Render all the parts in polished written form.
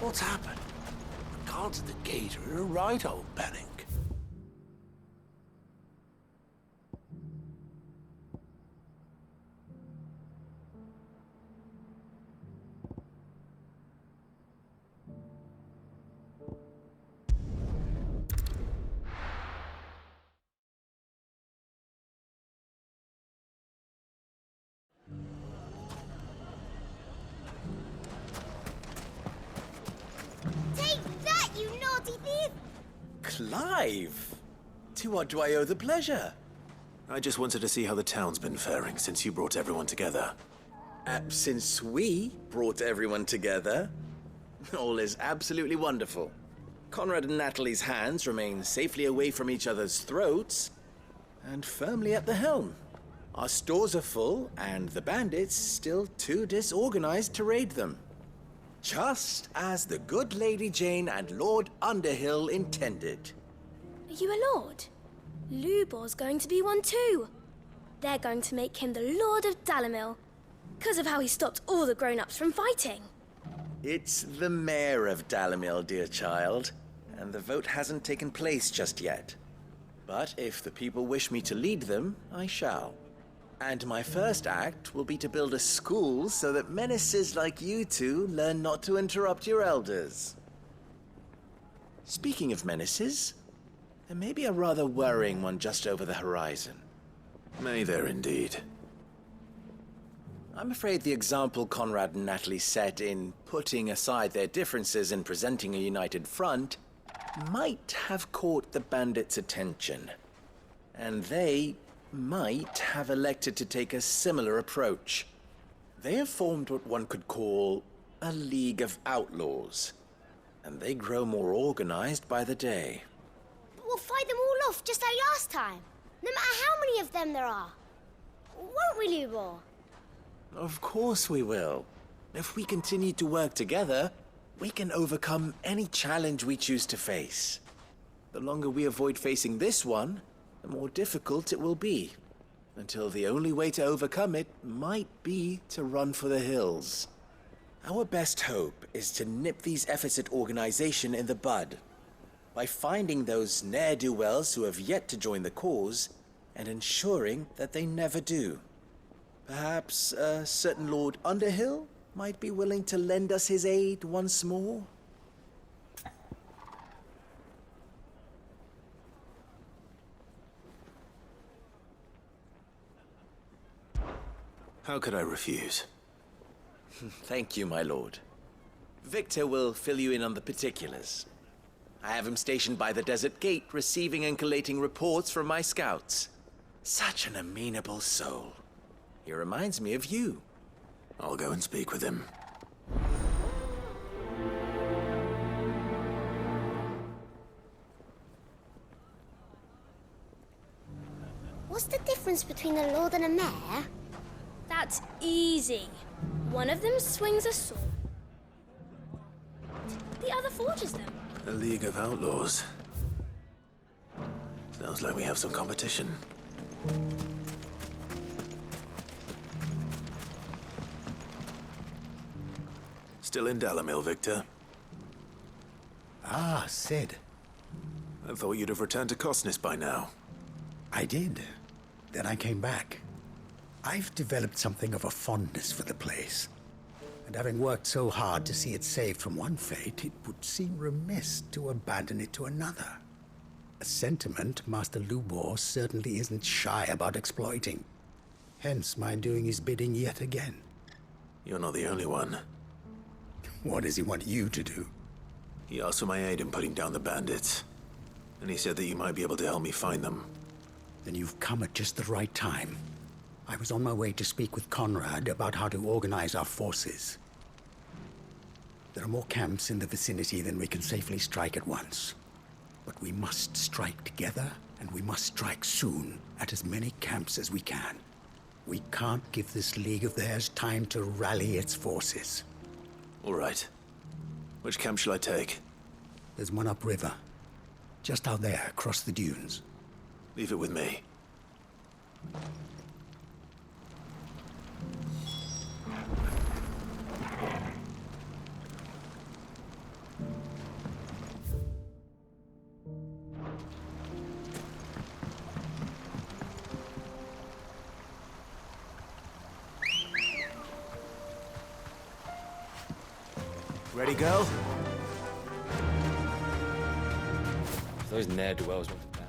What's happened? The guards at the gate are right, old Benning. Take that, you naughty thief! Clive! To what do I owe the pleasure? I just wanted to see how the town's been faring since you brought everyone together. Since we brought everyone together, all is absolutely wonderful. Conrad and Natalie's hands remain safely away from each other's throats and firmly at the helm. Our stores are full, and the bandits still too disorganized to raid them. Just as the good Lady Jane and Lord Underhill intended. Are you a lord? Lubor's going to be one too. They're going to make him the Lord of Dalimil, because of how he stopped all the grown-ups from fighting. It's the mayor of Dalimil, dear child, and the vote hasn't taken place just yet. But if the people wish me to lead them, I shall. And my first act will be to build a school so that menaces like you two learn not to interrupt your elders. Speaking of menaces, there may be a rather worrying one just over the horizon. May there indeed. I'm afraid the example Conrad and Natalie set in putting aside their differences and presenting a united front might have caught the bandits' attention. And they might have elected to take a similar approach. They have formed what one could call a League of Outlaws, and they grow more organized by the day. But we'll fight them all off just like last time, no matter how many of them there are. Won't we, Lubor? Of course we will. If we continue to work together, we can overcome any challenge we choose to face. The longer we avoid facing this one, the more difficult it will be, until the only way to overcome it might be to run for the hills. Our best hope is to nip these efforts at organization in the bud, by finding those ne'er-do-wells who have yet to join the cause, and ensuring that they never do. Perhaps a certain Lord Underhill might be willing to lend us his aid once more? How could I refuse? Thank you, my lord. Victor will fill you in on the particulars. I have him stationed by the desert gate, receiving and collating reports from my scouts. Such an amenable soul. He reminds me of you. I'll go and speak with him. What's the difference between a lord and a mayor? That's easy. One of them swings a sword. The other forges them. A League of Outlaws. Sounds like we have some competition. Still in Dalimil, Victor? Ah, Sid. I thought you'd have returned to Cosnes by now. I did. Then I came back. I've developed something of a fondness for the place. And having worked so hard to see it saved from one fate, it would seem remiss to abandon it to another. A sentiment Master Lubor certainly isn't shy about exploiting. Hence my doing his bidding yet again. You're not the only one. What does he want you to do? He asked for my aid in putting down the bandits. And he said that you might be able to help me find them. Then you've come at just the right time. I was on my way to speak with Conrad about how to organize our forces. There are more camps in the vicinity than we can safely strike at once. But we must strike together, and we must strike soon at as many camps as we can. We can't give this league of theirs time to rally its forces. All right. Which camp shall I take? There's one upriver, just out there across the dunes. Leave it with me. Ready, girl? Those ne'er-do-wells went to plan.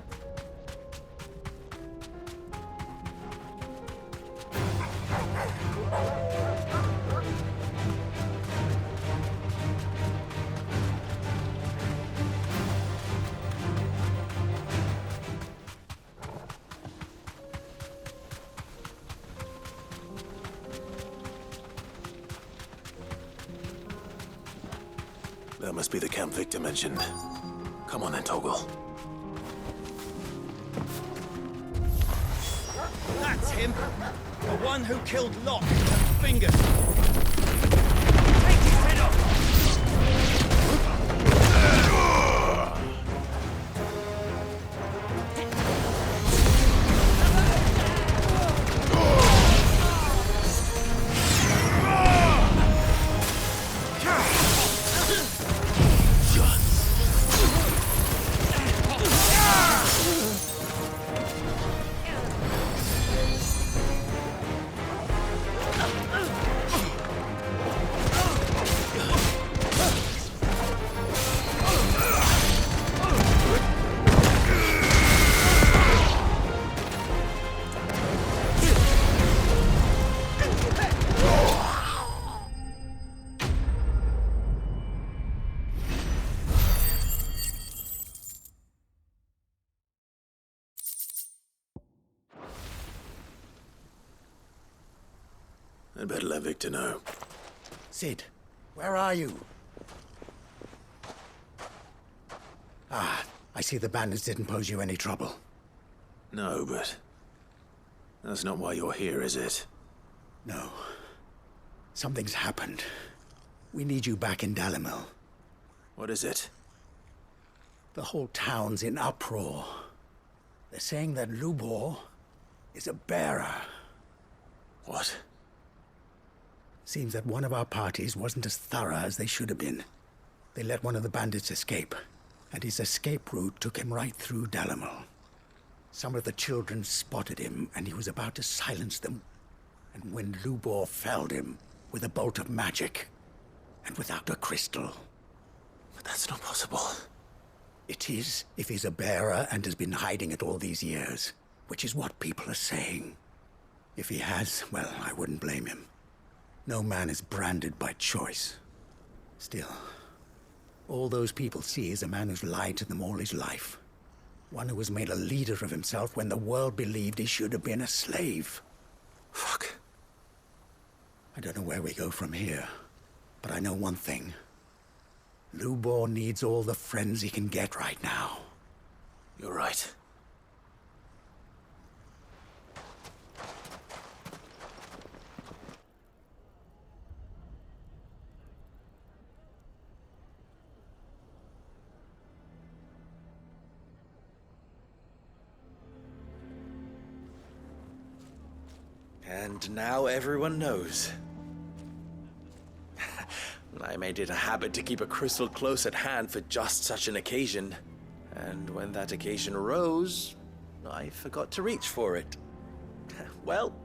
That must be the camp Victor mentioned. Come on then, Toggle. That's him! The one who killed Locke and Fingers! Take his head off! I'd better let Victor know. Sid, where are you? Ah, I see the bandits didn't pose you any trouble. No, but... that's not why you're here, is it? No. Something's happened. We need you back in Dalimil. What is it? The whole town's in uproar. They're saying that Lubor is a bearer. What? Seems that one of our parties wasn't as thorough as they should have been. They let one of the bandits escape, and his escape route took him right through Dalimil. Some of the children spotted him, and he was about to silence them. And when Lubor felled him with a bolt of magic, and without a crystal. But that's not possible. It is, if he's a bearer and has been hiding it all these years, which is what people are saying. If he has, well, I wouldn't blame him. No man is branded by choice. Still, all those people see is a man who's lied to them all his life. One who was made a leader of himself when the world believed he should have been a slave. Fuck. I don't know where we go from here, but I know one thing. Lubor needs all the friends he can get right now. You're right. And now everyone knows. I made it a habit to keep a crystal close at hand for just such an occasion. And when that occasion arose, I forgot to reach for it. Well,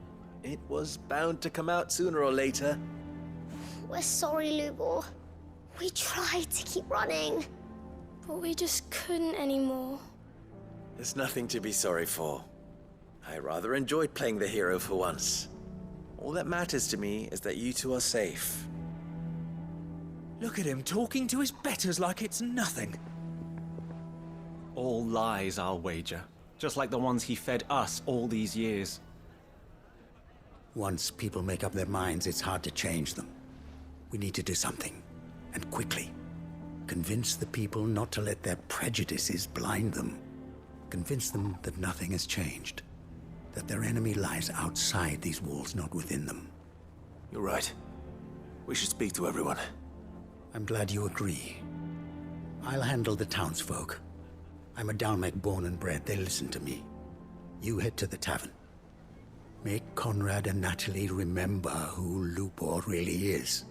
it was bound to come out sooner or later. We're sorry, Lubor. We tried to keep running. But we just couldn't anymore. There's nothing to be sorry for. I rather enjoyed playing the hero for once. All that matters to me is that you two are safe. Look at him talking to his betters like it's nothing. All lies, I'll wager. Just like the ones he fed us all these years. Once people make up their minds, it's hard to change them. We need to do something, and quickly. Convince the people not to let their prejudices blind them. Convince them that nothing has changed. That their enemy lies outside these walls, not within them. You're right. We should speak to everyone. I'm glad you agree. I'll handle the townsfolk. I'm a Dalmec born and bred. They listen to me. You head to the tavern. Make Conrad and Natalie remember who Lubor really is.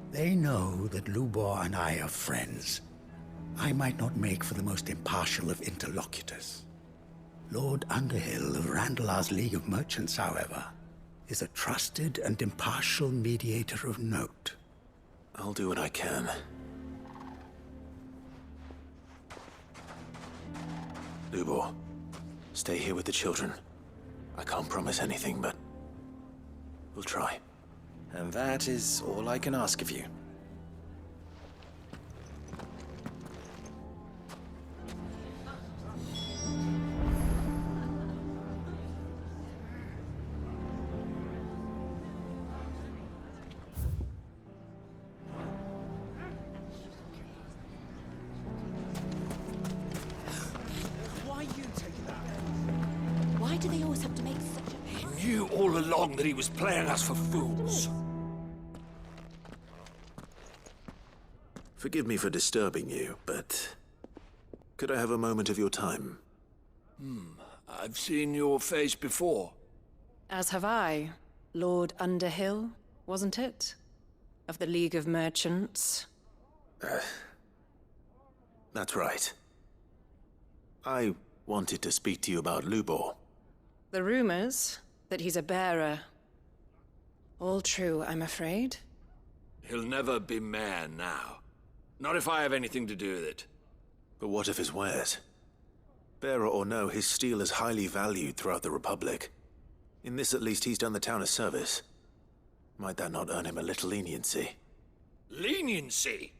They know that Lubor and I are friends. I might not make for the most impartial of interlocutors. Lord Underhill of Randalar's League of Merchants, however, is a trusted and impartial mediator of note. I'll do what I can. Lubor, stay here with the children. I can't promise anything, but we'll try. And that is all I can ask of you. Why do they always have to make such a... He knew all along that he was playing us for fools. Forgive me for disturbing you, but could I have a moment of your time? I've seen your face before. As have I. Lord Underhill, wasn't it? Of the League of Merchants. That's right. I wanted to speak to you about Lubor. The rumors that he's a bearer. All true, I'm afraid. He'll never be mayor now. Not if I have anything to do with it. But what of his wares? Bearer or no, his steel is highly valued throughout the Republic. In this at least he's done the town a service. Might that not earn him a little leniency? Leniency?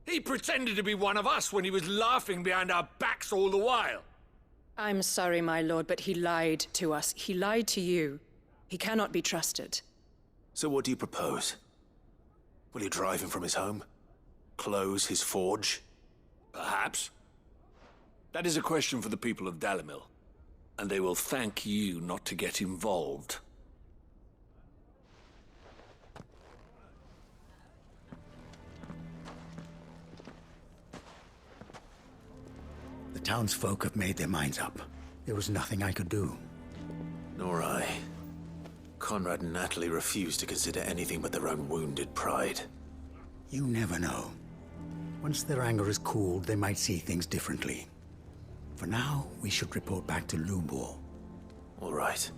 He pretended to be one of us when he was laughing behind our backs all the while. I'm sorry, my lord, but he lied to us. He lied to you. He cannot be trusted. So what do you propose? Will you drive him from his home? Close his forge? Perhaps. That is a question for the people of Dalimil. And they will thank you not to get involved. The townsfolk have made their minds up. There was nothing I could do. Nor I. Conrad and Natalie refused to consider anything but their own wounded pride. You never know. Once their anger is cooled, they might see things differently. For now, we should report back to Lubor. All right.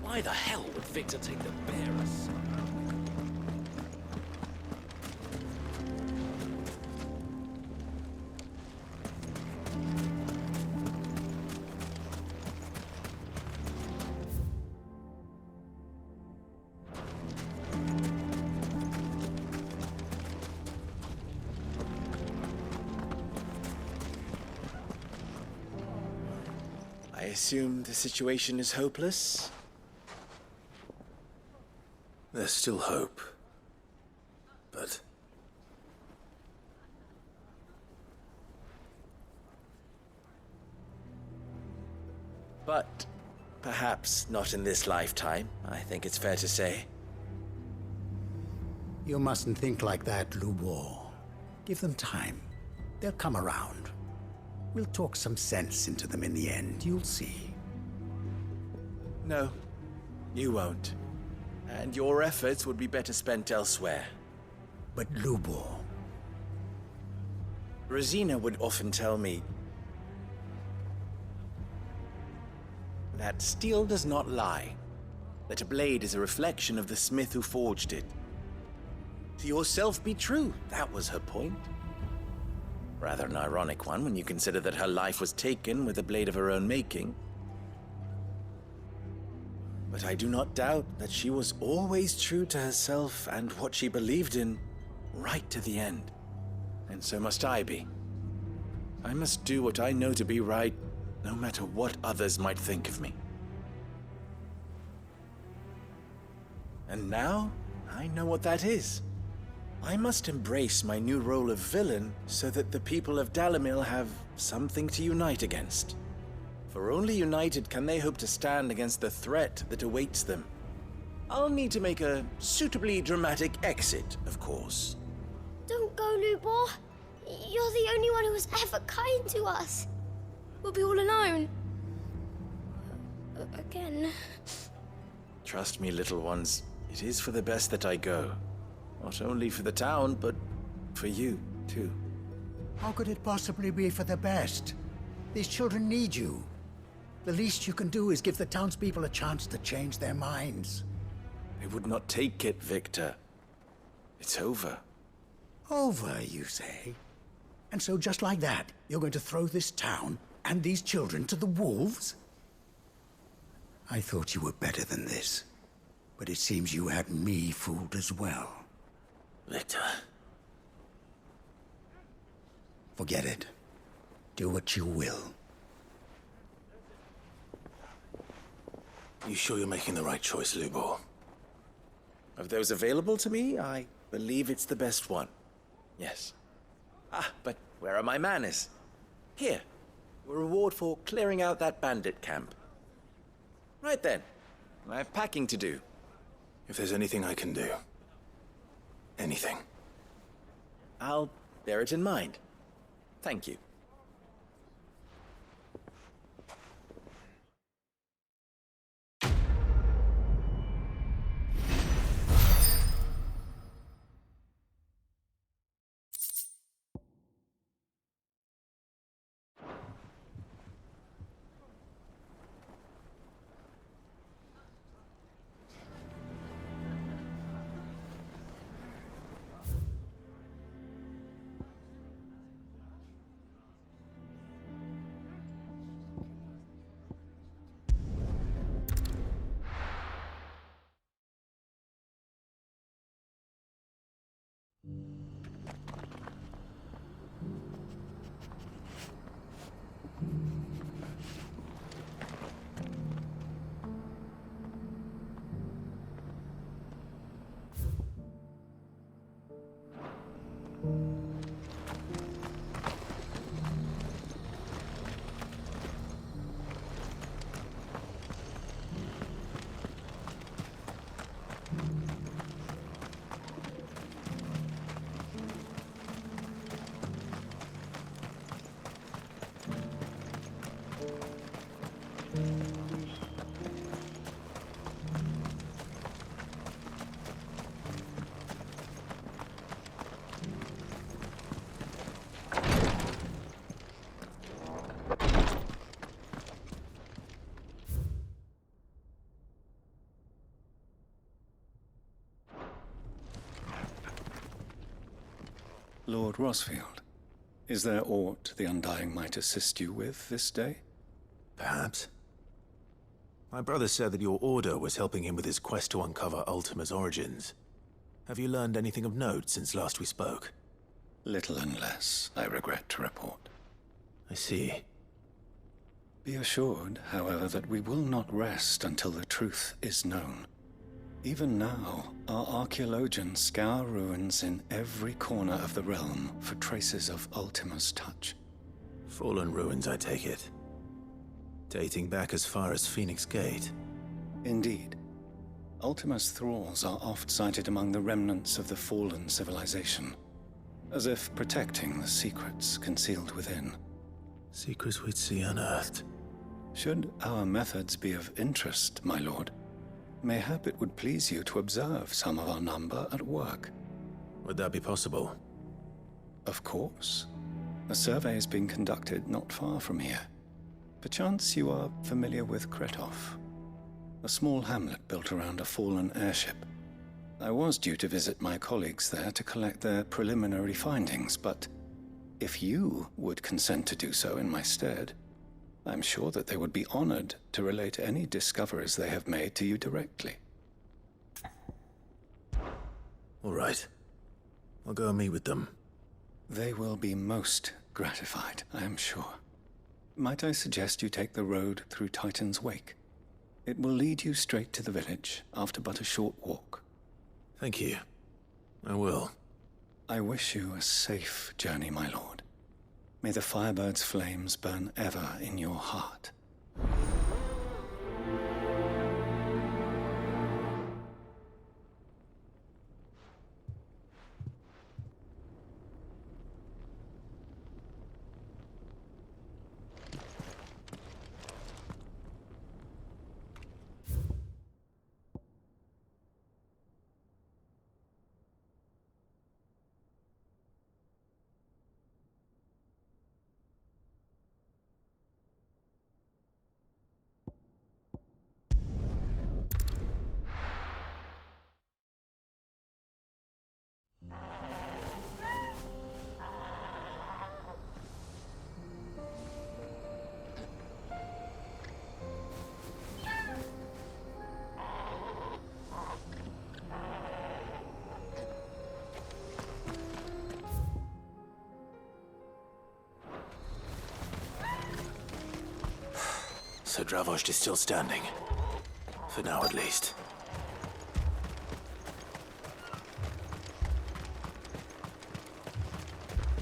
Why the hell would Victor take the bearers? I assume the situation is hopeless? There's still hope. But perhaps not in this lifetime, I think it's fair to say. You mustn't think like that, Lubor. Give them time. They'll come around. We'll talk some sense into them in the end, you'll see. No, you won't. And your efforts would be better spent elsewhere. But Lubor, Rosina would often tell me that steel does not lie, that a blade is a reflection of the smith who forged it. To yourself be true, that was her point. Rather an ironic one when you consider that her life was taken with a blade of her own making. But I do not doubt that she was always true to herself and what she believed in, right to the end. And so must I be. I must do what I know to be right, no matter what others might think of me. And now, I know what that is. I must embrace my new role of villain so that the people of Dalimil have something to unite against. For only united can they hope to stand against the threat that awaits them. I'll need to make a suitably dramatic exit, of course. Don't go, Lubor. You're the only one who was ever kind to us. We'll be all alone. Again. Trust me, little ones. It is for the best that I go. Not only for the town, but for you, too. How could it possibly be for the best? These children need you. The least you can do is give the townspeople a chance to change their minds. I would not take it, Victor. It's over. Over, you say? And so just like that, you're going to throw this town and these children to the wolves? I thought you were better than this. But it seems you had me fooled as well. Victor. Forget it. Do what you will. You sure you're making the right choice, Lubor? Of those available to me, I believe it's the best one. Yes. Ah, but where are my manners? Here. A reward for clearing out that bandit camp. Right then. I have packing to do. If there's anything I can do. Anything. I'll bear it in mind. Thank you. Lord Rosfield, is there aught the Undying might assist you with this day? Perhaps. My brother said that your order was helping him with his quest to uncover Ultima's origins. Have you learned anything of note since last we spoke? Little and less, I regret to report. I see. Be assured, however, that we will not rest until the truth is known. Even now, our archaeologians scour ruins in every corner of the realm for traces of Ultima's touch. Fallen ruins, I take it. Dating back as far as Phoenix Gate. Indeed. Ultima's thralls are oft sighted among the remnants of the fallen civilization, as if protecting the secrets concealed within. Secrets we'd see unearthed. Should our methods be of interest, my lord, mayhap it would please you to observe some of our number at work. Would that be possible? Of course. A survey is being conducted not far from here. Perchance you are familiar with Kretov, a small hamlet built around a fallen airship. I was due to visit my colleagues there to collect their preliminary findings, but if you would consent to do so in my stead, I'm sure that they would be honored to relate any discoveries they have made to you directly. All right. I'll go and meet with them. They will be most gratified, I am sure. Might I suggest you take the road through Titan's Wake? It will lead you straight to the village after but a short walk. Thank you. I will. I wish you a safe journey, my lord. May the Firebird's flames burn ever in your heart. So Dravost is still standing. For now, at least.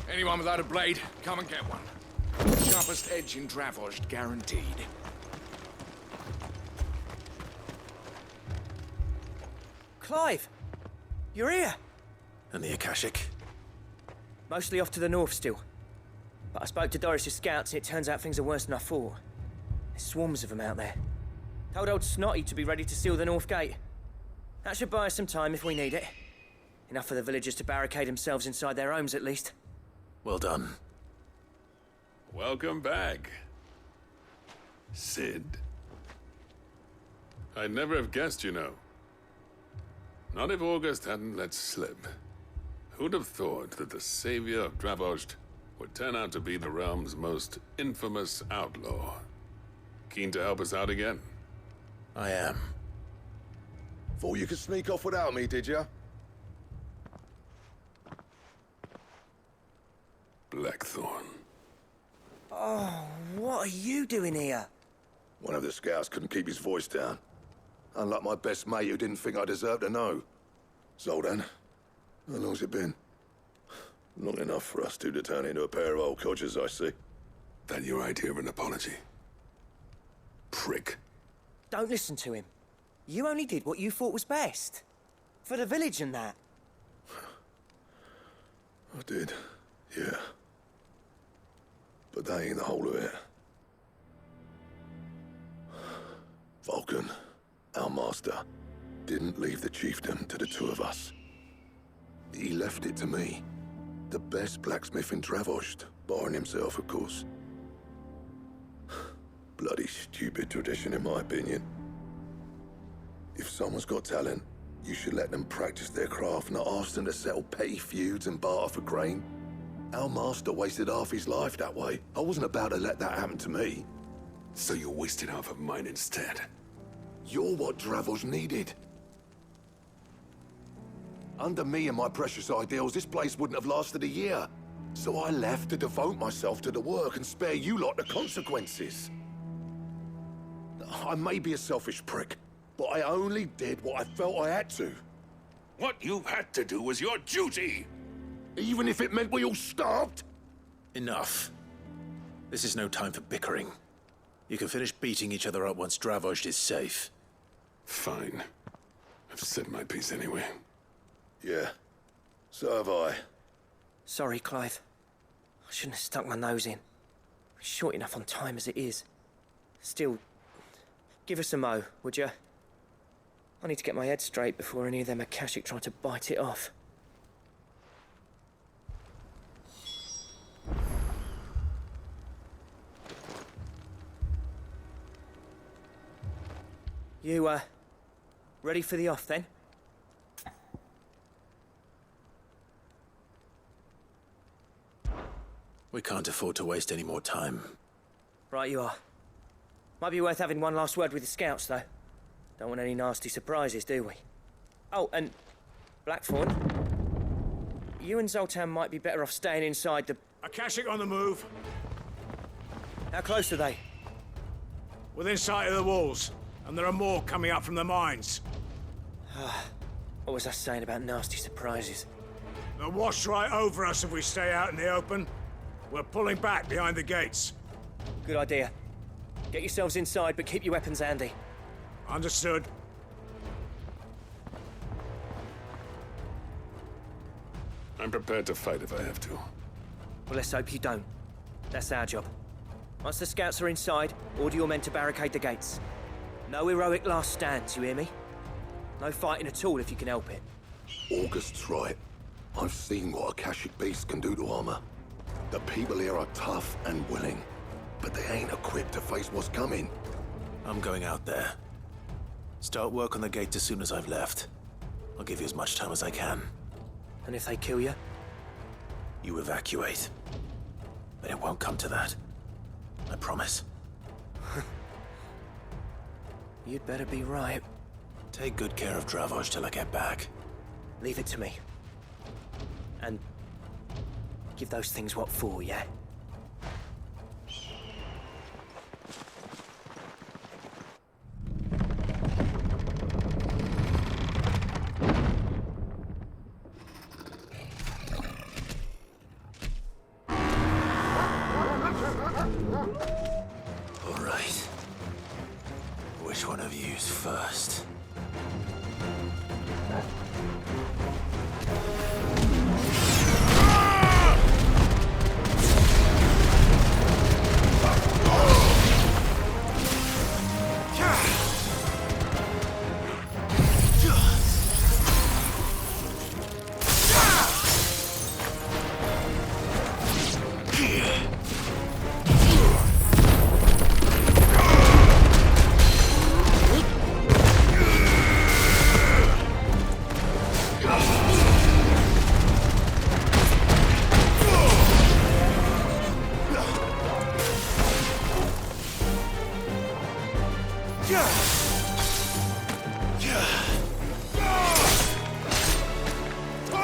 Anyone without a blade, come and get one. Sharpest edge in Dravost, guaranteed. Clive! You're here! And the Akashic? Mostly off to the north still. But I spoke to Doris's scouts and it turns out things are worse than I thought. There's swarms of them out there. Told old Snotty to be ready to seal the north gate. That should buy us some time if we need it. Enough for the villagers to barricade themselves inside their homes at least. Well done. Welcome back, Sid. I'd never have guessed, you know. Not if August hadn't let slip. Who'd have thought that the savior of Dravost would turn out to be the realm's most infamous outlaw? Keen to help us out again? I am. Thought you could sneak off without me, did you? Blackthorn. Oh, what are you doing here? One of the scouts couldn't keep his voice down. Unlike my best mate who didn't think I deserved to know. Zoldan, how long's it been? Long enough for us two to turn into a pair of old codgers, I see. That your idea of an apology? Prick. Don't listen to him. You only did what you thought was best. For the village and that. I did, yeah. But that ain't the whole of it. Vulcan, our master, didn't leave the chiefdom to the two of us. He left it to me. The best blacksmith in Dravost, barring himself, of course. Bloody stupid tradition, in my opinion. If someone's got talent, you should let them practice their craft, not ask them to settle petty feuds and barter for grain. Our master wasted half his life that way. I wasn't about to let that happen to me. So you wasted half of mine instead? You're what Dravost needed. Under me and my precious ideals, this place wouldn't have lasted a year. So I left to devote myself to the work and spare you lot the consequences. I may be a selfish prick, but I only did what I felt I had to. What you had to do was your duty! Even if it meant we all starved? Enough. This is no time for bickering. You can finish beating each other up once Dravost is safe. Fine. I've said my piece anyway. Yeah, so have I. Sorry, Clive. I shouldn't have stuck my nose in. We're short enough on time as it is. Still, give us a mo, would you? I need to get my head straight before any of them Akashic try to bite it off. You, ready for the off, then? We can't afford to waste any more time. Right you are. Might be worth having one last word with the scouts, though. Don't want any nasty surprises, do we? Oh, and Blackthorn, you and Zoltan might be better off staying inside the... Akashic on the move. How close are they? Within sight of the walls. And there are more coming up from the mines. What was I saying about nasty surprises? They'll wash right over us if we stay out in the open. We're pulling back behind the gates. Good idea. Get yourselves inside, but keep your weapons handy. Understood. I'm prepared to fight if I have to. Well, let's hope you don't. That's our job. Once the scouts are inside, order your men to barricade the gates. No heroic last stands, you hear me? No fighting at all if you can help it. August's right. I've seen what Akashic beasts can do to armor. The people here are tough and willing, but they ain't equipped to face what's coming. I'm going out there. Start work on the gate as soon as I've left. I'll give you as much time as I can. And if they kill you? You evacuate. But it won't come to that. I promise. You'd better be right. Take good care of Dravost till I get back. Leave it to me. And give those things what for, yeah?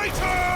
Titan!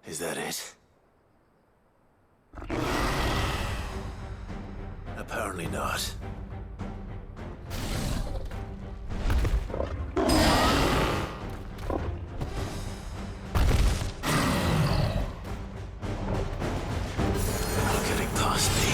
Is that it? Apparently not. Not getting past me.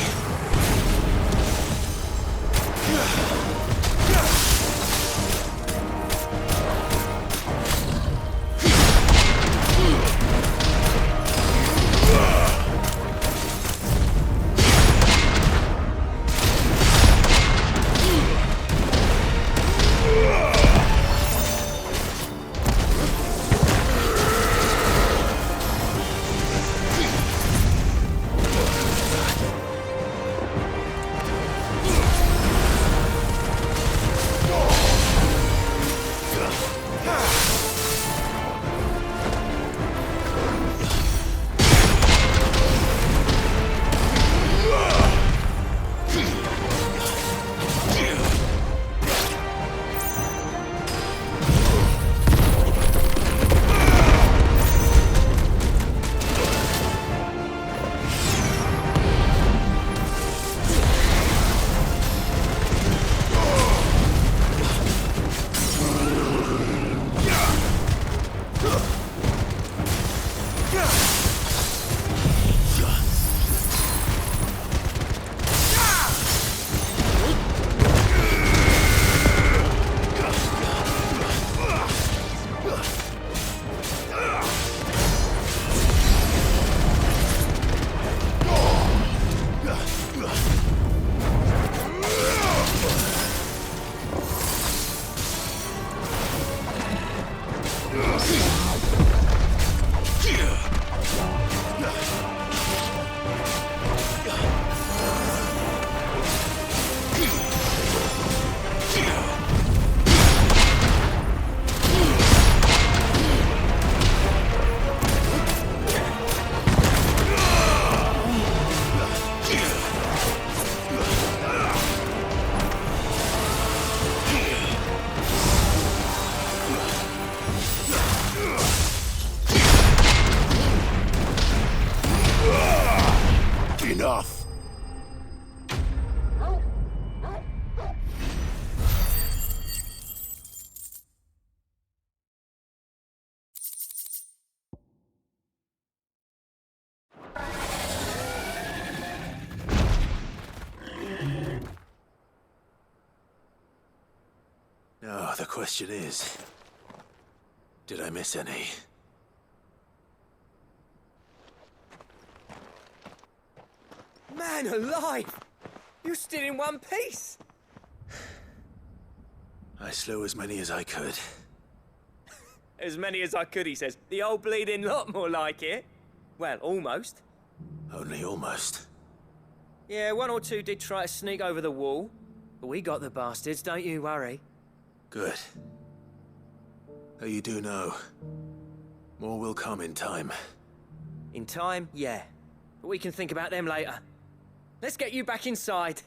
Enough! Now, the question is, did I miss any? Man alive! You're still in one piece! I slew as many as I could. As many as I could, he says. The old bleeding lot, more like it. Well, almost. Only almost. Yeah, one or two did try to sneak over the wall. But we got the bastards, don't you worry. Good. Though you do know, more will come in time. In time, yeah. But we can think about them later. Let's get you back inside.